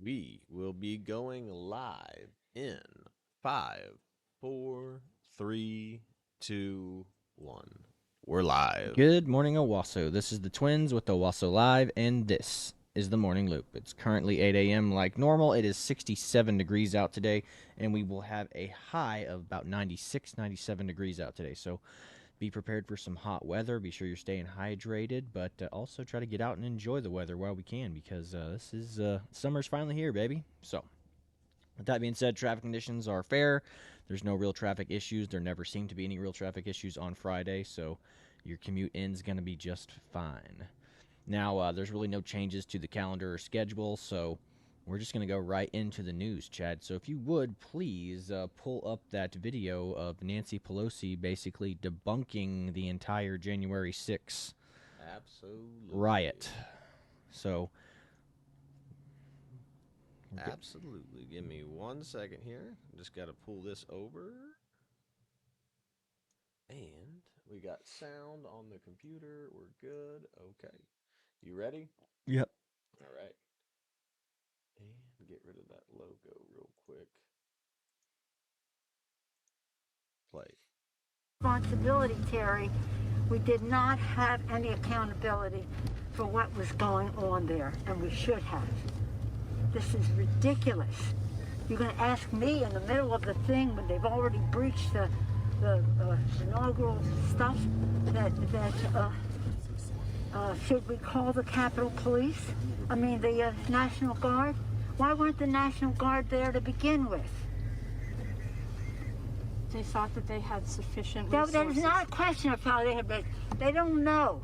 We will be going live in 5, 4, 3, 2, 1. We're live. Good morning, Owasso. This is the Twins with Owasso Live, and this is the Morning Loop. It's currently 8 a.m. like normal. It is 67 degrees out today, and we will have a high of about 96, 97 degrees out today. So be prepared for some hot weather. Be sure you're staying hydrated, but also try to get out and enjoy the weather while we can, because this is summer's finally here, baby. So with that being said, traffic conditions are fair. There's no real traffic issues. There never seem to be any real traffic issues on Friday, so your commute in's going to be just fine. Now, there's really no changes to the calendar or schedule, so we're just going to go right into the news, Chad. So if you would, please pull up that video of Nancy Pelosi basically debunking the entire January 6th riot. So... Absolutely. Give me 1 second here. Just got to pull this over. And we got sound on the computer. We're good. Okay. You ready? Yep. All right. And get rid of that logo real quick. Play. Responsibility, Terry. We did not have any accountability for what was going on there, and we should have. This is ridiculous. You're going to ask me in the middle of the thing when they've already breached the inaugural stuff that should we call the Capitol Police? I mean the National Guard? Why weren't the National Guard there to begin with? They thought that they had sufficient resources. That is not a question of how they had, but they don't know.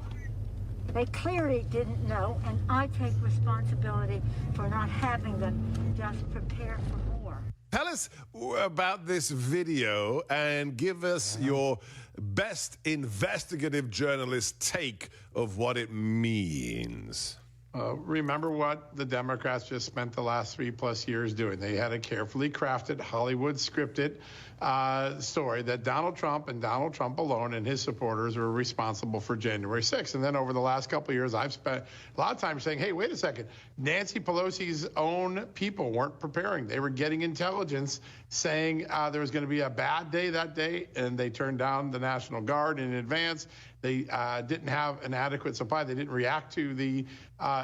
They clearly didn't know, and I take responsibility for not having them just prepare for more. Tell us about this video and give us your best investigative journalist take of what it means. Remember what the Democrats just spent the last 3+ years doing. They had a carefully crafted, Hollywood scripted story that Donald Trump and Donald Trump alone and his supporters were responsible for January 6th. And then over the last couple of years, I've spent a lot of time saying, hey, wait a second. Nancy Pelosi's own people weren't preparing. They were getting intelligence saying there was going to be a bad day that day, and they turned down the National Guard in advance. They didn't have an adequate supply. They didn't react to the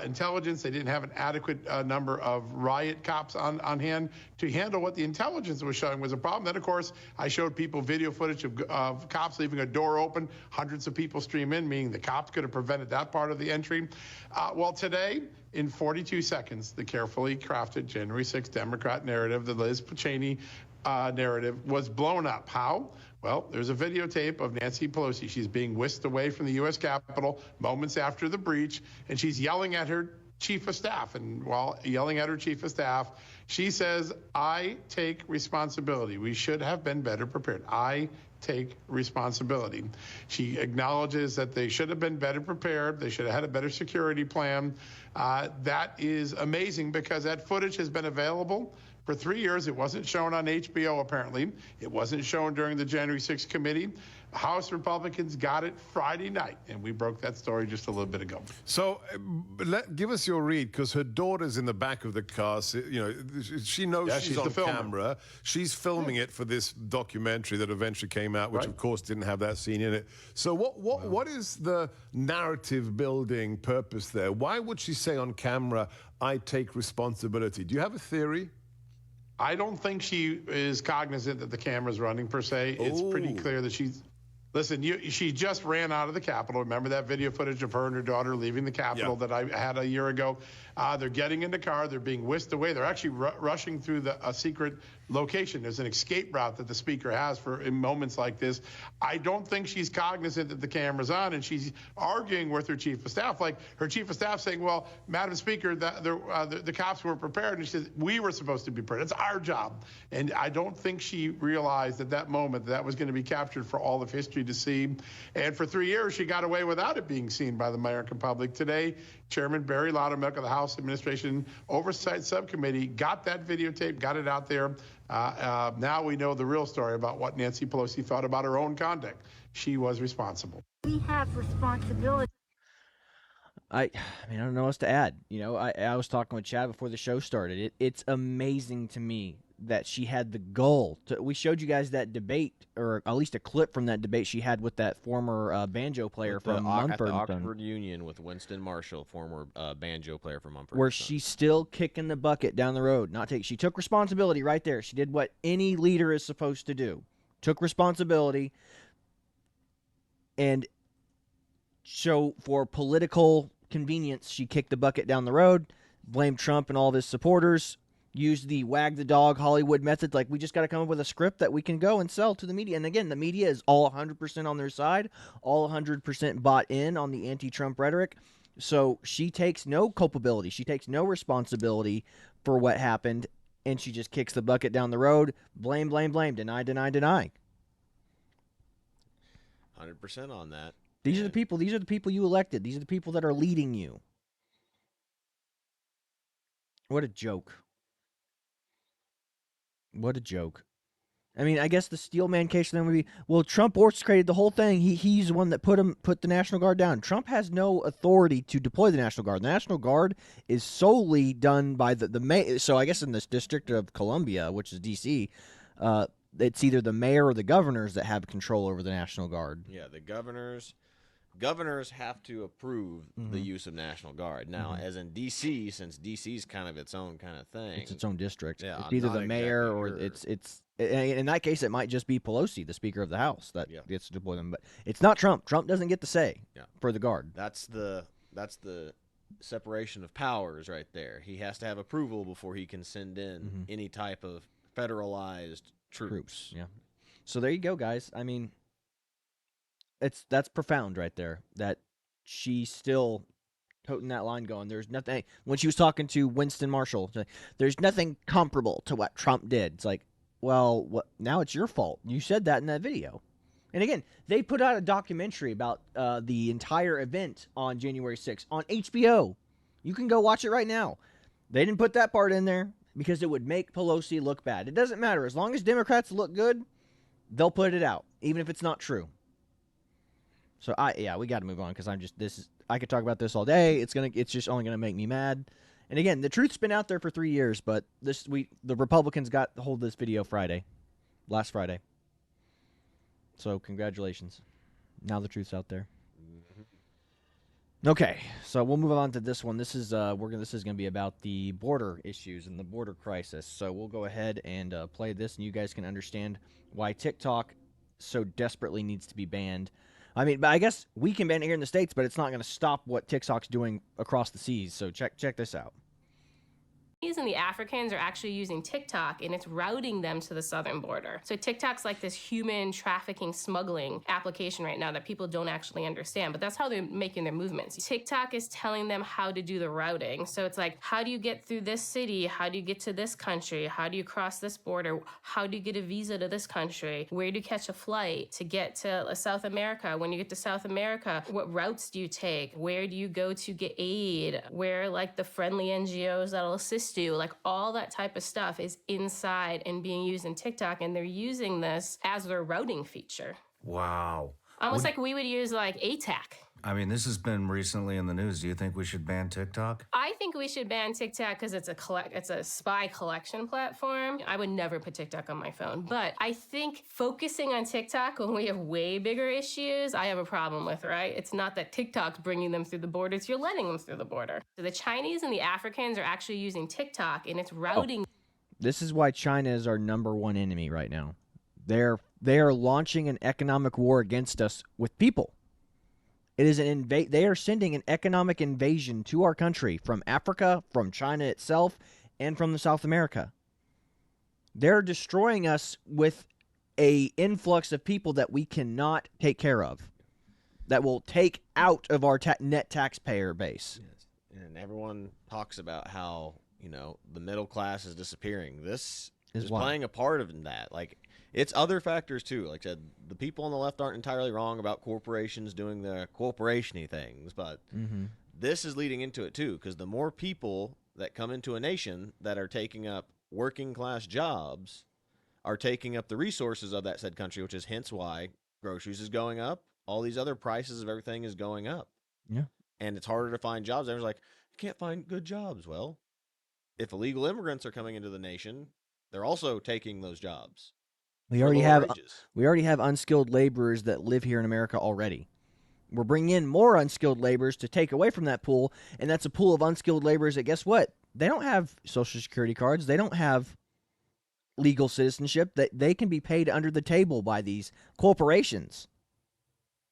intelligence. They didn't have an adequate number of riot cops on hand to handle what the intelligence was showing was a problem. Then, of course, I showed people video footage of cops leaving a door open, hundreds of people stream in, meaning the cops could have prevented that part of the entry. Well, today, in 42 seconds, the carefully crafted January 6th Democrat narrative, the Liz Cheney narrative, was blown up. How? Well, there's a videotape of Nancy Pelosi. She's being whisked away from the U.S. Capitol moments after the breach, and she's yelling at her chief of staff. And while yelling at her chief of staff, she says, I take responsibility. We should have been better prepared. I take responsibility. She acknowledges that they should have been better prepared. They should have had a better security plan. That is amazing because that footage has been available for 3 years. It wasn't shown on HBO, apparently. It wasn't shown during the January 6th committee. House Republicans got it Friday night, and we broke that story just a little bit ago. So give us your read, because her daughter's in the back of the car. So, you know, she knows she's on camera. She's filming it for this documentary that eventually came out, which, of course, didn't have that scene in it. So what is the narrative building purpose there? Why would she say on camera, I take responsibility? Do you have a theory? I don't think she is cognizant that the camera's running, per se. It's pretty clear that she's... Listen, she just ran out of the Capitol. Remember that video footage of her and her daughter leaving the Capitol that I had a year ago? They're getting in the car. They're being whisked away. They're actually rushing through a secret location. There's an escape route that the speaker has for in moments like this. I don't think she's cognizant that the camera's on, and she's arguing with her chief of staff. Like her chief of staff saying, well, Madam Speaker, the cops weren't prepared. And she says, we were supposed to be prepared. It's our job. And I don't think she realized at that moment that was going to be captured for all of history to see. And for 3 years, she got away without it being seen by the American public. Today, Chairman Barry Loudermilk of the House Administration Oversight Subcommittee got that videotape, got it out there. Now we know the real story about what Nancy Pelosi thought about her own conduct. She was responsible. We have responsibility. I mean, I don't know what else to add. You know, I was talking with Chad before the show started. It's amazing to me that she had the gall. We showed you guys that debate, or at least a clip from that debate she had with that former banjo player from Mumford. At the Oxford Union with Winston Marshall, former banjo player from Mumford. Where she's still kicking the bucket down the road. She took responsibility right there. She did what any leader is supposed to do. Took responsibility. And so for political convenience, she kicked the bucket down the road, blamed Trump and all of his supporters, used the wag the dog Hollywood method. Like, we just got to come up with a script that we can go and sell to the media. And again, the media is all 100% on their side, all 100% bought in on the anti-Trump rhetoric. So she takes no culpability. She takes no responsibility for what happened, and she just kicks the bucket down the road. Blame, blame, blame. Deny, deny, deny. 100% on that. These are the people. These are the people you elected. These are the people that are leading you. What a joke. What a joke. I mean, I guess the Steelman case then would be, well, Trump orchestrated the whole thing. He's the one that put the National Guard down. Trump has no authority to deploy the National Guard. The National Guard is solely done by the mayor. So I guess in this District of Columbia, which is D.C., it's either the mayor or the governors that have control over the National Guard. Yeah, the governors have to approve the use of National Guard. Now, as in D.C., since D.C.'s kind of its own kind of thing. It's its own district. Yeah, it's either the mayor or it's in that case, it might just be Pelosi, the Speaker of the House, that gets to deploy them. But it's not Trump. Trump doesn't get the say for the Guard. That's the separation of powers right there. He has to have approval before he can send in any type of federalized troops. Yeah. So there you go, guys. I mean, that's profound right there. That she's still toting that line going, there's nothing. When she was talking to Winston Marshall, there's nothing comparable to what Trump did. It's like, well, now it's your fault. You said that in that video. And again, they put out a documentary about the entire event on January 6th on HBO. You can go watch it right now. They didn't put that part in there because it would make Pelosi look bad. It doesn't matter. As long as Democrats look good, they'll put it out, even if it's not true. So we got to move on because I could talk about this all day. It's just only gonna make me mad. And again, the truth's been out there for 3 years, but the Republicans got hold of this video last Friday. So congratulations. Now the truth's out there. Okay, so we'll move on to this one. This is gonna be about the border issues and the border crisis. So we'll go ahead and play this, and you guys can understand why TikTok so desperately needs to be banned. I mean, but I guess we can ban it here in the States, but it's not going to stop what TikTok's doing across the seas. So check this out. And the Africans are actually using TikTok, and it's routing them to the southern border. So TikTok's like this human trafficking, smuggling application right now that people don't actually understand, but that's how they're making their movements. TikTok is telling them how to do the routing. So it's like, how do you get through this city? How do you get to this country? How do you cross this border? How do you get a visa to this country? Where do you catch a flight to get to South America? When you get to South America, what routes do you take? Where do you go to get aid? Where are like the friendly NGOs that'll assist you? Like all that type of stuff is inside and being used in TikTok, and they're using this as their routing feature. Wow. Almost like we would use like ATAC. I mean, this has been recently in the news. Do you think we should ban TikTok? I think we should ban TikTok because it's a spy collection platform. I would never put TikTok on my phone. But I think focusing on TikTok when we have way bigger issues, I have a problem with, right? It's not that TikTok's bringing them through the border, it's you're letting them through the border. So the Chinese and the Africans are actually using TikTok, and it's routing. This is why China is our number one enemy right now. They are launching an economic war against us with people. It is they are sending an economic invasion to our country from Africa, from China itself, and from the South America. They're destroying us with a influx of people that we cannot take care of, that will take out of our net taxpayer base. Yes. And everyone talks about how, the middle class is disappearing. This is playing a part in that. Like, it's other factors too. Like I said, the people on the left aren't entirely wrong about corporations doing the corporation-y things, but this is leading into it too, because the more people that come into a nation that are taking up working-class jobs are taking up the resources of that said country, which is hence why groceries is going up. All these other prices of everything is going up. Yeah. and it's harder to find jobs. Everyone's like, you can't find good jobs. Well, if illegal immigrants are coming into the nation, they're also taking those jobs. We already have unskilled laborers that live here in America already. We're bringing in more unskilled laborers to take away from that pool, and that's a pool of unskilled laborers that, guess what? They don't have Social Security cards. They don't have legal citizenship. That they can be paid under the table by these corporations.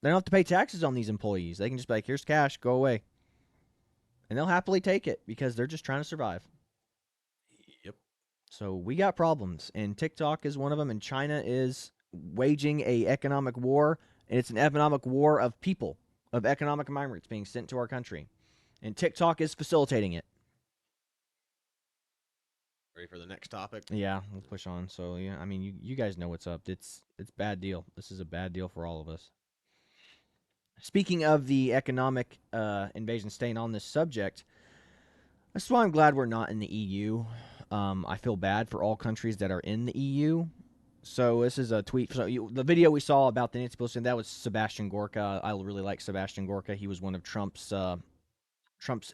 They don't have to pay taxes on these employees. They can just be like, here's cash, go away. And they'll happily take it because they're just trying to survive. Yep. So we got problems, and TikTok is one of them, and China is waging a economic war, and it's an economic war of people, of economic migrants being sent to our country. And TikTok is facilitating it. Ready for the next topic? Yeah, we'll push on. So, yeah, I mean, you guys know what's up. It's a bad deal. This is a bad deal for all of us. Speaking of the economic invasion, staying on this subject, that's why I'm glad we're not in the EU. I feel bad for all countries that are in the EU. So this is a tweet. So the video we saw about the Nancy Pelosi, that was Sebastian Gorka. I really like Sebastian Gorka. He was one of Trump's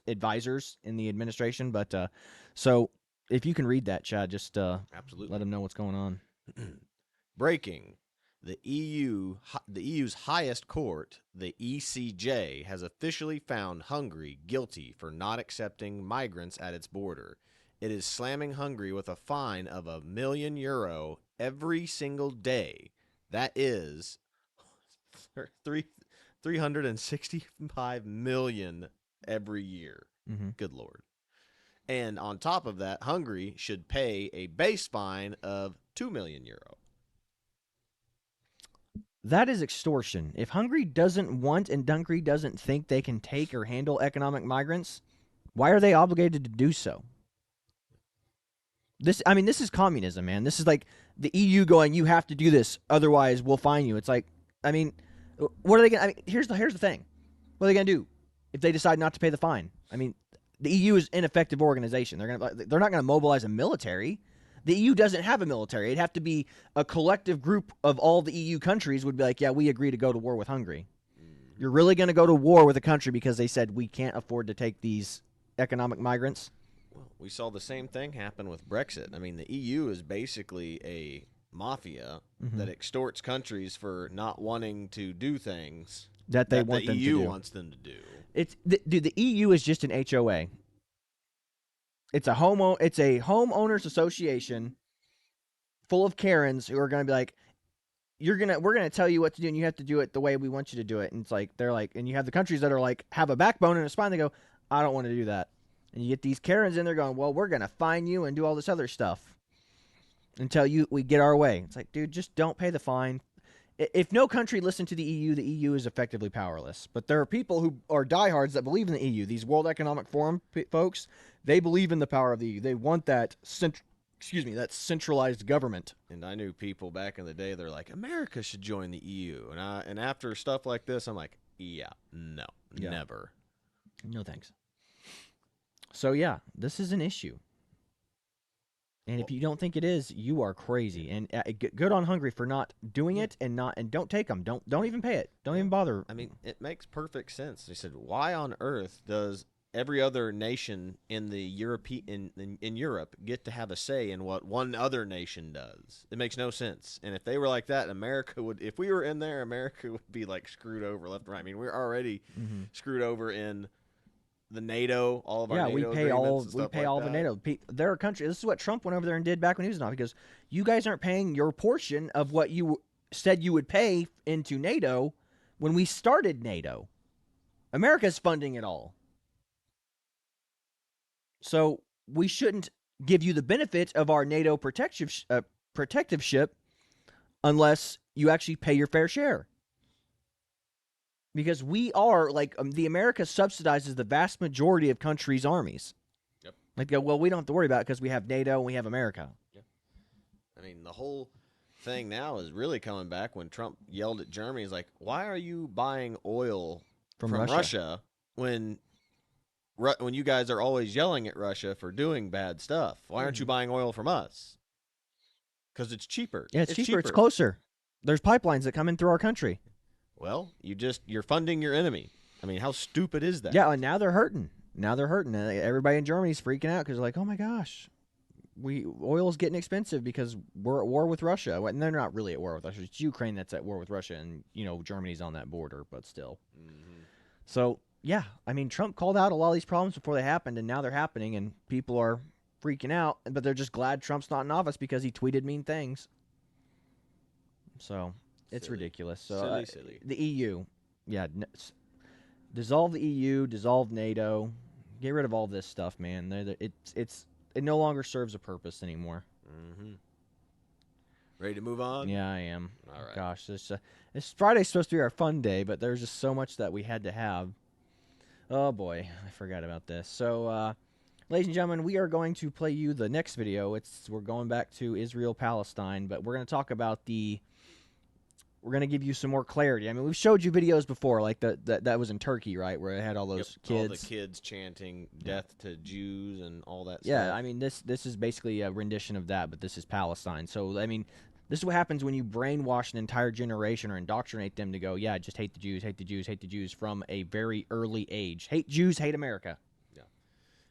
advisors in the administration. But so if you can read that, Chad, just absolutely let him know what's going on. Breaking. The EU's highest court, the ECJ, has officially found Hungary guilty for not accepting migrants at its border. It is slamming Hungary with a fine of €1 million every single day. That is 365 million every year. Mm-hmm. Good Lord. And on top of that, Hungary should pay a base fine of €2 million. That is extortion. If Hungary doesn't want and Hungary doesn't think they can take or handle economic migrants, why are they obligated to do so? This is communism, man. This is like the EU going, you have to do this, otherwise we'll fine you. It's like, I mean, what are they going to, I mean, here's the thing. What are they going to do if they decide not to pay the fine? I mean, the EU is an ineffective organization. They're not going to mobilize a military. The EU doesn't have a military. It'd have to be a collective group of all the EU countries would be like, yeah, we agree to go to war with Hungary. Mm-hmm. You're really going to go to war with a country because they said we can't afford to take these economic migrants? Well, we saw the same thing happen with Brexit. I mean, the EU is basically a mafia that extorts countries for not wanting to do things that they want the them EU to do. wants them to do. Dude, the EU is just an HOA. It's a homeowners association full of Karens who are going to be like, we're going to tell you what to do, and you have to do it the way we want you to do it. And it's like, they're like, and you have the countries that are like, have a backbone and a spine. They go, I don't want to do that. And you get these Karens in there going, well, we're going to fine you and do all this other stuff until we get our way. It's like, dude, just don't pay the fine. If no country listened to the EU is effectively powerless. But there are people who are diehards that believe in the EU. These World Economic Forum folks, they believe in the power of the EU. They want that centralized government. And I knew people back in the day, they're like, America should join the EU. And after stuff like this, I'm like, never. No thanks. So yeah, this is an issue. And if you don't think it is, you are crazy. And good on Hungary for not doing it and don't take them. Don't even pay it. Don't even bother. I mean, it makes perfect sense. They said, why on earth does every other nation in the in Europe get to have a say in what one other nation does? It makes no sense. And if they were like that, if we were in there, America would be like screwed over left and right. I mean, we're already screwed over in the NATO, all of our NATO we pay all the NATO. There are countries. This is what Trump went over there and did back when he was in office. He goes, you guys aren't paying your portion of what you said you would pay into NATO when we started NATO. America's funding it all. So we shouldn't give you the benefit of our NATO protectiveship unless you actually pay your fair share. Because we are, like, the America subsidizes the vast majority of countries' armies. Yep. Like, well, we don't have to worry about it because we have NATO and we have America. Yep. I mean, the whole thing now is really coming back when Trump yelled at Germany. He's like, why are you buying oil from Russia when you guys are always yelling at Russia for doing bad stuff? Why aren't you buying oil from us? Because it's cheaper. Yeah, it's cheaper. It's closer. There's pipelines that come in through our country. Well, you're funding your enemy. I mean, how stupid is that? Yeah, and now they're hurting. Everybody in Germany's freaking out because they're like, oh my gosh, oil's getting expensive because we're at war with Russia. And they're not really at war with Russia. It's Ukraine that's at war with Russia, and Germany's on that border, but still. Mm-hmm. So yeah, I mean, Trump called out a lot of these problems before they happened, and now they're happening, and people are freaking out, but they're just glad Trump's not in office because he tweeted mean things. So it's ridiculous. So silly. The EU, yeah, dissolve the EU, dissolve NATO, get rid of all this stuff, man. It no longer serves a purpose anymore. Mm-hmm. Ready to move on? Yeah, I am. All right. Gosh, this Friday's supposed to be our fun day, but there's just so much that we had to have. Oh boy, I forgot about this. So, ladies and gentlemen, we are going to play you the next video. We're going back to Israel, Palestine, but we're going to talk about we're going to give you some more clarity. I mean, we've showed you videos before, like that was in Turkey, right, where it had all those kids. All the kids chanting death to Jews and all that stuff. Yeah, I mean, this is basically a rendition of that, but this is Palestine. So, I mean, this is what happens when you brainwash an entire generation or indoctrinate them to go, yeah, just hate the Jews, hate the Jews, hate the Jews from a very early age. Hate Jews, hate America. Yeah.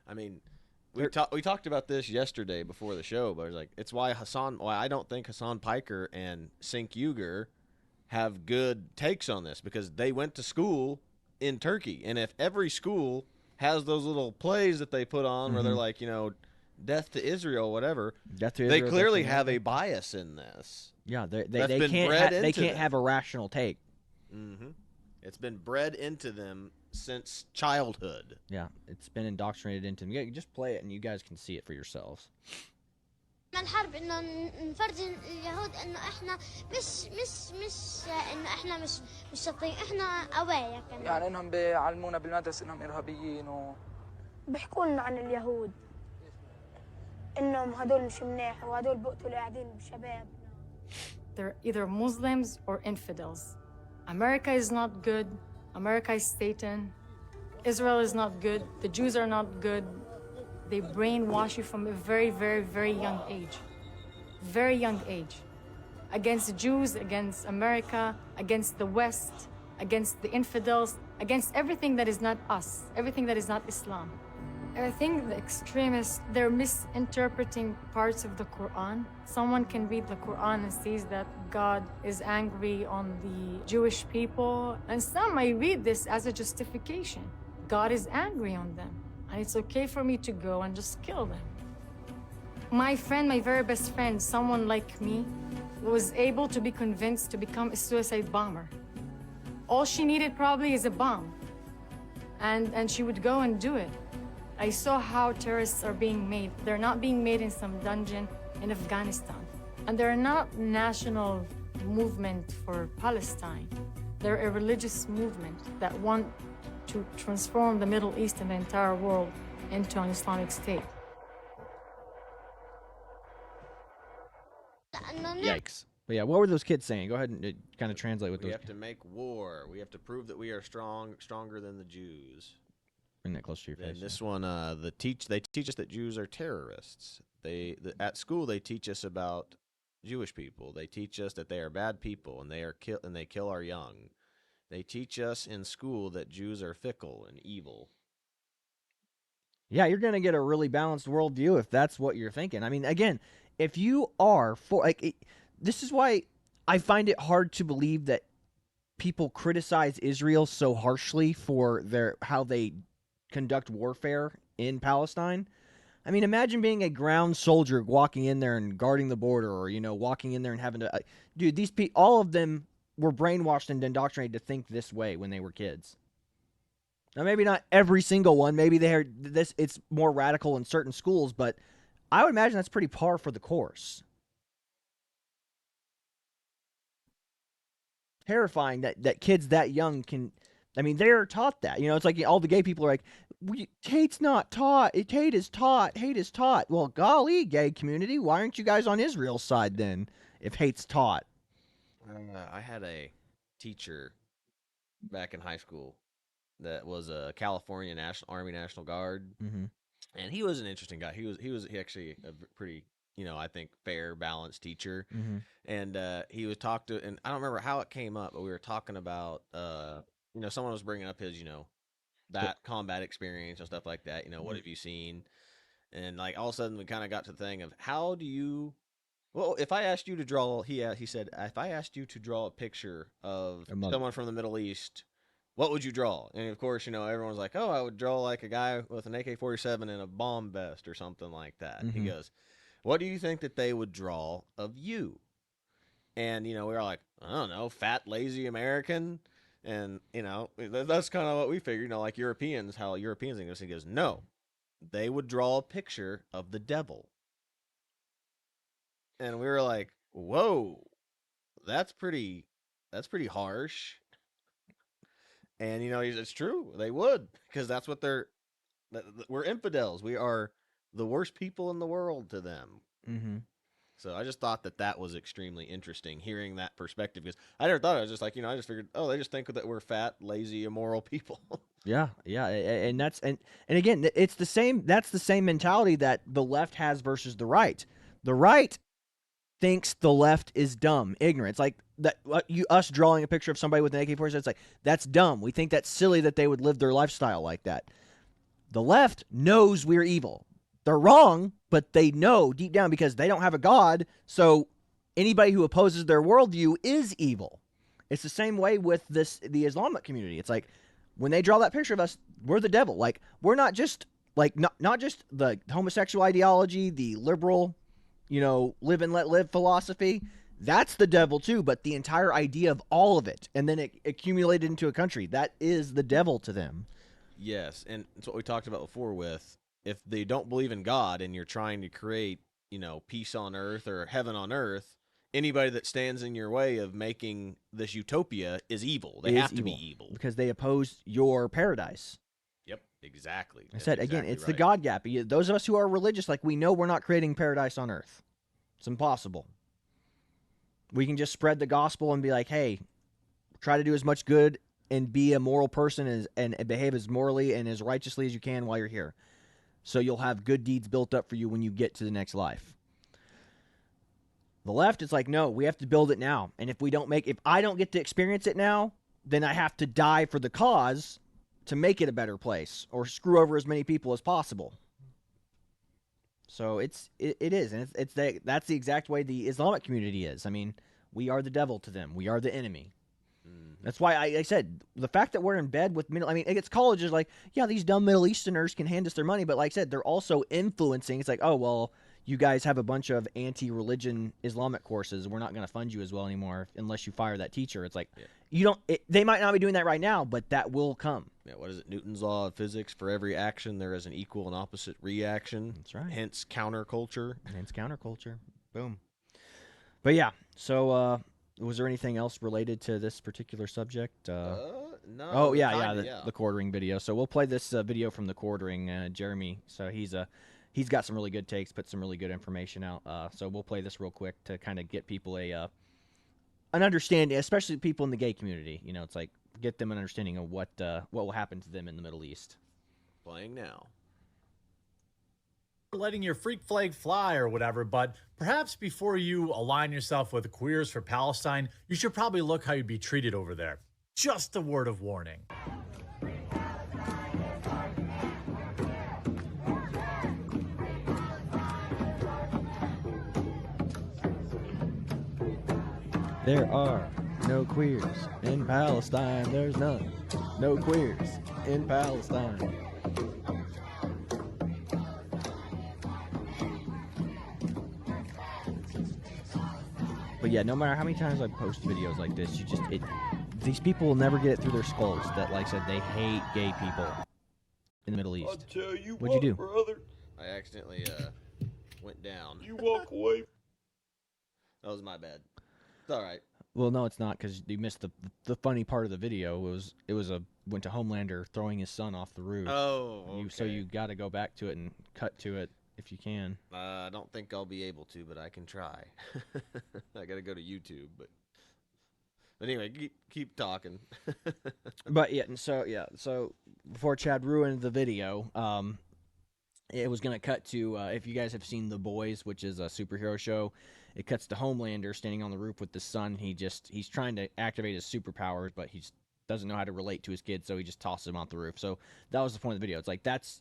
I mean, we talked about this yesterday before the show, but it's why I don't think Hassan Piker and Cenk Uygur have good takes on this, because they went to school in Turkey. And if every school has those little plays that they put on where they're like, death to Israel, whatever, they clearly have a bias in this. Yeah, they can't have a rational take. Mm-hmm. It's been bred into them since childhood. Yeah, it's been indoctrinated into them. You just play it and you guys can see it for yourselves. الحرب انه نفرجي اليهود انه احنا مش انه احنا مش شاطرين احنا قوايا كمان يعني انهم بيعلمونا بالمدرسه انهم ارهابيين بيحكوا لنا عن اليهود انهم هدول مش مناح وهدول بقتلوا قاعدين بشباب. They're either Muslims or infidels. America is not good. America is Satan. Israel is not good. The Jews are not good. They brainwash you from a very, very, very young age. Very young age. Against the Jews, against America, against the West, against the infidels, against everything that is not us, everything that is not Islam. I think the extremists, they're misinterpreting parts of the Quran. Someone can read the Quran and sees that God is angry on the Jewish people, and some might read this as a justification. God is angry on them, and it's okay for me to go and just kill them. My friend, my very best friend, someone like me, was able to be convinced to become a suicide bomber. All she needed probably is a bomb, and she would go and do it. I saw how terrorists are being made. They're not being made in some dungeon in Afghanistan. And they're not national movement for Palestine. They're a religious movement that want to transform the Middle East and the entire world into an Islamic state. Yikes. But yeah, what were those kids saying? Go ahead and kind of translate what those... We have to make war. We have to prove that we are stronger than the Jews. Bring that close to your face. And this one, they teach us that Jews are terrorists. At school they teach us about Jewish people. They teach us that they are bad people and they kill our young. They teach us in school that Jews are fickle and evil. Yeah, you're gonna get a really balanced worldview if that's what you're thinking. I mean, again, if you are for this is why I find it hard to believe that people criticize Israel so harshly for how they conduct warfare in Palestine. I mean, imagine being a ground soldier walking in there and guarding the border, or walking in there and having to dude, these people, all of them were brainwashed and indoctrinated to think this way when they were kids. Now, maybe not every single one. Maybe they heard this. It's more radical in certain schools, but I would imagine that's pretty par for the course. Terrifying that kids that young can. I mean, they're taught that. It's like all the gay people are like, hate's not taught. Hate is taught. Hate is taught. Well, golly, gay community, why aren't you guys on Israel's side then if hate's taught? I had a teacher back in high school that was a California Army National Guard, and he was an interesting guy. He was actually a pretty, I think, fair, balanced teacher. And he was and I don't remember how it came up, but we were talking about someone was bringing up his, that combat experience and stuff like that. What have you seen? And like all of a sudden we kind of got to the thing of how do you. Well, if I asked you to draw, he said, if I asked you to draw a picture of someone from the Middle East, what would you draw? And of course, everyone's like, oh, I would draw like a guy with an AK-47 and a bomb vest or something like that. He goes, what do you think that they would draw of you? And, we were like, I don't know, fat, lazy American. And, that's kind of what we figured, like Europeans, how Europeans think this. He goes, no, they would draw a picture of the devil. And we were like, whoa, that's pretty harsh. And, it's true. They would, because that's what we're infidels. We are the worst people in the world to them. So I just thought that was extremely interesting, hearing that perspective, because I never thought it. I was just like, I just figured, oh, they just think that we're fat, lazy, immoral people. Yeah, and that's and again, it's the same. That's the same mentality that the left has versus the right. The right thinks the left is dumb, ignorant. It's like that. Us drawing a picture of somebody with an AK-47. It's like that's dumb. We think that's silly that they would live their lifestyle like that. The left knows we're evil. They're wrong, but they know deep down because they don't have a God. So anybody who opposes their worldview is evil. It's the same way with the Islamic community. It's like when they draw that picture of us, we're the devil. Like we're not just like not just the homosexual ideology, the liberal, live and let live philosophy. That's the devil too, but the entire idea of all of it, and then it accumulated into a country, that is the devil to them. Yes, and it's what we talked about before with if they don't believe in God and you're trying to create, peace on earth or heaven on earth, anybody that stands in your way of making this utopia is evil. They have to be evil. Because they oppose your paradise. Yep, exactly. I said, again, it's the God gap. Those of us who are religious, like we know we're not creating paradise on earth. It's impossible. We can just spread the gospel and be like, hey, try to do as much good and be a moral person and behave as morally and as righteously as you can while you're here. So you'll have good deeds built up for you when you get to the next life. The left, it's like, no, we have to build it now. And if I don't get to experience it now, then I have to die for the cause to make it a better place or screw over as many people as possible. So it is, and that's the exact way the Islamic community is. I mean, we are the devil to them. We are the enemy. That's why I said the fact that we're in bed with it's colleges like, yeah, these dumb Middle Easterners can hand us their money, but like I said, they're also influencing. It's like, oh, well, you guys have a bunch of anti-religion Islamic courses. We're not going to fund you as well anymore unless you fire that teacher. It's like, they might not be doing that right now, but that will come. Yeah, what is it? Newton's law of physics: for every action, there is an equal and opposite reaction. That's right. Hence counterculture. Boom. But yeah, so was there anything else related to this particular subject? No. Oh, yeah, the quartering video. So we'll play this video from the quartering, Jeremy. So he's got some really good takes, put some really good information out. So we'll play this real quick to kind of get people an understanding, especially people in the gay community. It's like get them an understanding of what will happen to them in the Middle East. Playing now. Letting your freak flag fly or whatever, but perhaps before you align yourself with Queers for Palestine, you should probably look how you'd be treated over there. Just a word of warning. There are no queers in Palestine. There's none. No queers in Palestine. But yeah, no matter how many times I post videos like this, these people will never get it through their skulls that, like I said, they hate gay people in the Middle East. I'll tell you What'd you do? Brother. I accidentally went down. You walk away. That was my bad. It's all right. Well, no, it's not, because you missed the funny part of the video. Went to Homelander throwing his son off the roof. Oh, okay. So you got to go back to it and cut to it if you can. I don't think I'll be able to, but I can try. I got to go to YouTube, but anyway, keep talking. But yeah, so before Chad ruined the video, it was gonna cut to if you guys have seen The Boys, which is a superhero show. It cuts to Homelander standing on the roof with the sun. He's trying to activate his superpowers, but he's doesn't know how to relate to his kids, so he just tosses him off the roof. So that was the point of the video. It's like that's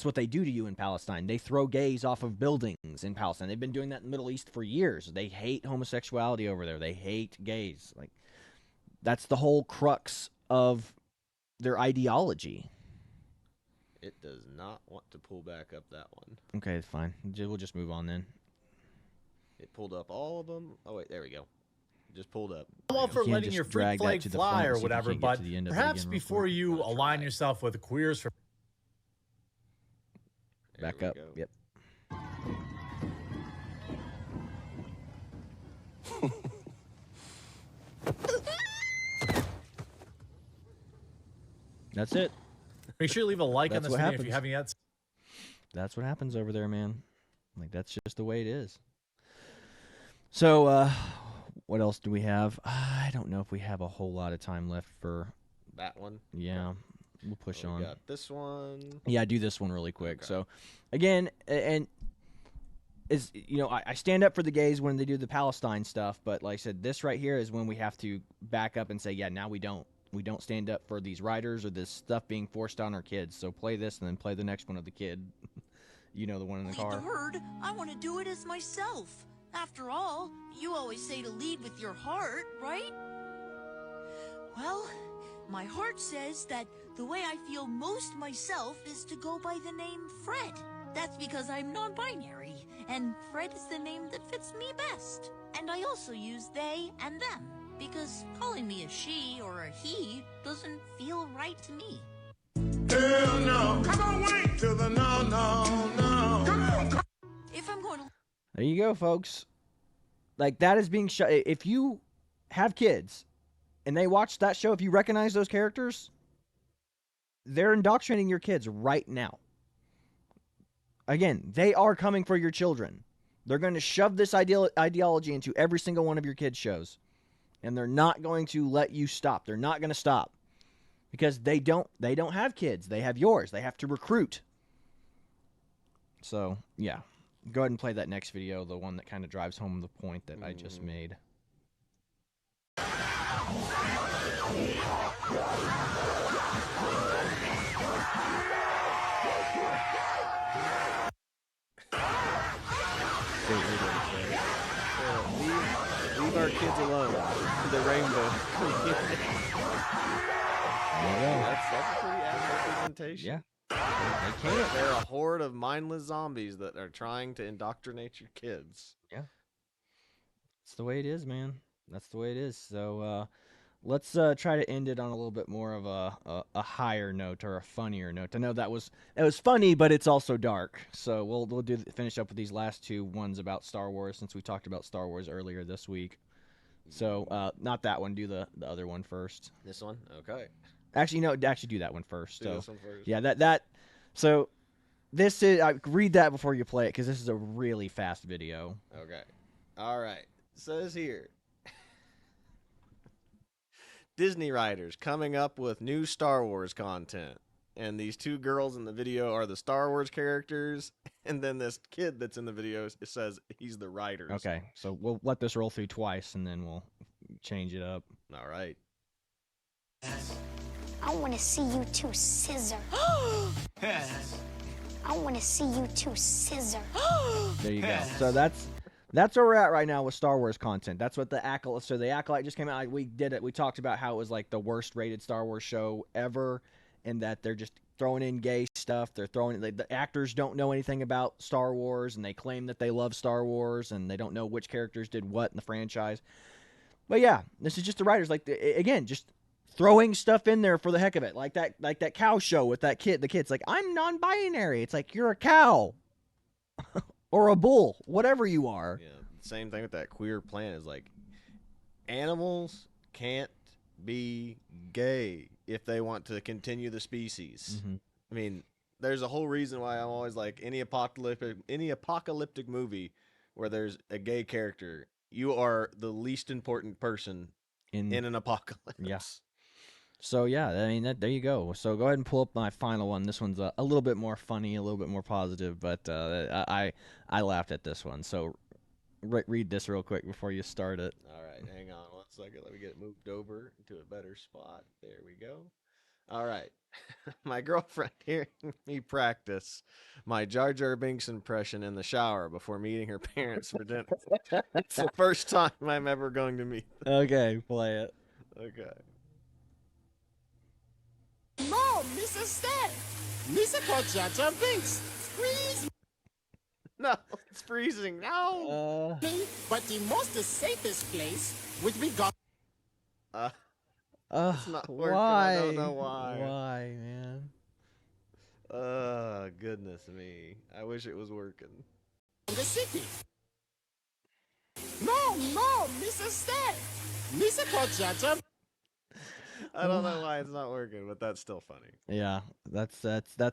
what they do to you in Palestine. They throw gays off of buildings in Palestine. They've been doing that in the Middle East for years. They hate homosexuality over there. They hate gays. Like, that's the whole crux of their ideology. It does not want to pull back up that one. Okay, fine. We'll just move on then. It pulled up all of them. Oh, wait, there we go. Just pulled up. I'm all for letting your freak flag fly or whatever, but perhaps before you align yourself with queers for... Back up. Yep. That's it. Make sure you leave a like on this video if you haven't yet. That's what happens over there, man. Like, that's just the way it is. So, what else do we have? I don't know if we have a whole lot of time left for... That one? Yeah. We'll push on. We got this one. Yeah, do this one really quick. Okay. So, again, and is I stand up for the gays when they do the Palestine stuff, but like I said, this right here is when we have to back up and say, yeah, now we don't stand up for these writers or this stuff being forced on our kids. So play this and then play the next one of the kid. The one in the car. Lead the herd. I want to do it as myself. After all, you always say to lead with your heart, right? Well, my heart says that the way I feel most myself is to go by the name Fred. That's because I'm non-binary, and Fred is the name that fits me best. And I also use they and them, because calling me a she or a he doesn't feel right to me. Hell no. Come on, wait till the no. Come on. If I'm going to... There you go, folks. Like, that is being shown. If you have kids and they watch that show, if you recognize those characters, they're indoctrinating your kids right now. Again, they are coming for your children. They're going to shove this ideology into every single one of your kids' shows. And they're not going to let you stop. They're not going to stop. Because they don't have kids. They have yours. They have to recruit. So, yeah. Go ahead and play that next video, the one that kind of drives home the point that I just made. Leave our kids alone. The rainbow. That's a pretty accurate presentation. Yeah. They can't. They're a horde of mindless zombies that are trying to indoctrinate your kids. Yeah. That's the way it is, man. That's the way it is. So let's try to end it on a little bit more of a higher note or a funnier note. I know it was funny, but it's also dark. So we'll finish up with these last two ones about Star Wars, since we talked about Star Wars earlier this week. So not that one. Do the other one first. This one? Okay. Actually, no. Actually, do that one first. Do this one first. Yeah, that. So this is. Read that before you play it, because this is a really fast video. Okay. All right. It says here, Disney writers coming up with new Star Wars content, and these two girls in the video are the Star Wars characters, and then this kid that's in the video, it says he's the writers. Okay. So we'll let this roll through twice, and then we'll change it up. All right. I want to see you two scissor. I want to see you two scissor. There you go. So that's where we're at right now with Star Wars content. That's what the Acolyte. So the Acolyte just came out. We did it. We talked about how it was like the worst rated Star Wars show ever, and that they're just throwing in gay stuff. They're throwing the actors don't know anything about Star Wars, and they claim that they love Star Wars, and they don't know which characters did what in the franchise. But yeah, this is just the writers, like, again, just throwing stuff in there for the heck of it, like that cow show with that kid. The kid's like, I'm non-binary. It's like, you're a cow or a bull, whatever you are. Yeah, same thing with that queer planet. Is like, animals can't be gay if they want to continue the species. Mm-hmm. I mean, there's a whole reason why I'm always like, any apocalyptic movie where there's a gay character, you are the least important person in an apocalypse. Yes. So yeah, I mean, there you go. So go ahead and pull up my final one. This one's a little bit more funny, a little bit more positive, but I laughed at this one. So read this real quick before you start it. All right, hang on. Let's second. Let me get it moved over to a better spot. There we go. All right. My girlfriend hearing me practice my Jar Jar Binks impression in the shower before meeting her parents for dinner. It's the first time I'm ever going to meet them. Okay, play it. Okay. Mom, Mrs. Stan, Misa called Jar Jar Binks. Freeze! No, it's freezing. No. But the most safest place would be gone. It's not working. Why? I don't know why. Why, man? Goodness me. I wish it was working. The city. No, Mrs. Stan, Misa called Jar Jar. I don't know why it's not working, but that's still funny. Yeah, that's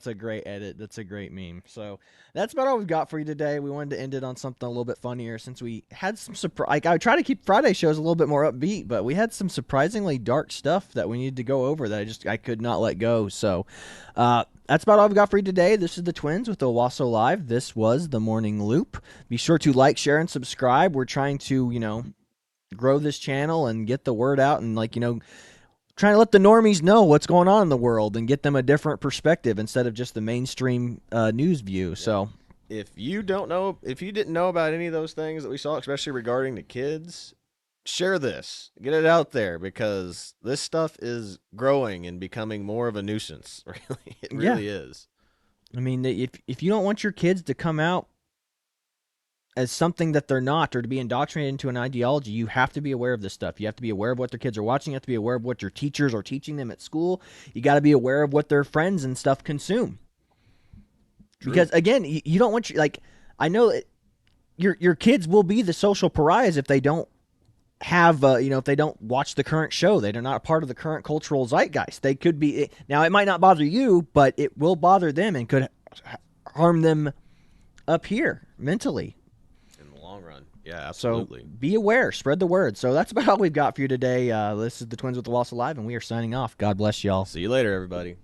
a great edit. That's a great meme. So that's about all we've got for you today. We wanted to end it on something a little bit funnier since we had some surprise. Like, I try to keep Friday shows a little bit more upbeat, but we had some surprisingly dark stuff that we needed to go over that I could not let go. So that's about all we've got for you today. This is the Twins with Owasso Live. This was the Morning Loop. Be sure to like, share, and subscribe. We're trying to grow this channel and get the word out and trying to let the normies know what's going on in the world and get them a different perspective instead of just the mainstream news view. Yeah. So if you didn't know about any of those things that we saw, especially regarding the kids, share this, get it out there, because this stuff is growing and becoming more of a nuisance. Really, it really is. I mean, if you don't want your kids to come out as something that they're not, or to be indoctrinated into an ideology, you have to be aware of this stuff. You have to be aware of what their kids are watching. You have to be aware of what your teachers are teaching them at school. You got to be aware of what their friends and stuff consume. True. Because again, you don't want I know your kids will be the social pariahs if they don't have if they don't watch the current show. They're not a part of the current cultural zeitgeist. They could be now. It might not bother you, but it will bother them and could harm them up here mentally. Long run. Yeah, absolutely. So be aware, spread the word. So that's about all we've got for you today. This is the Twins with Owasso Live, and we are signing off. God bless y'all. See you later, everybody.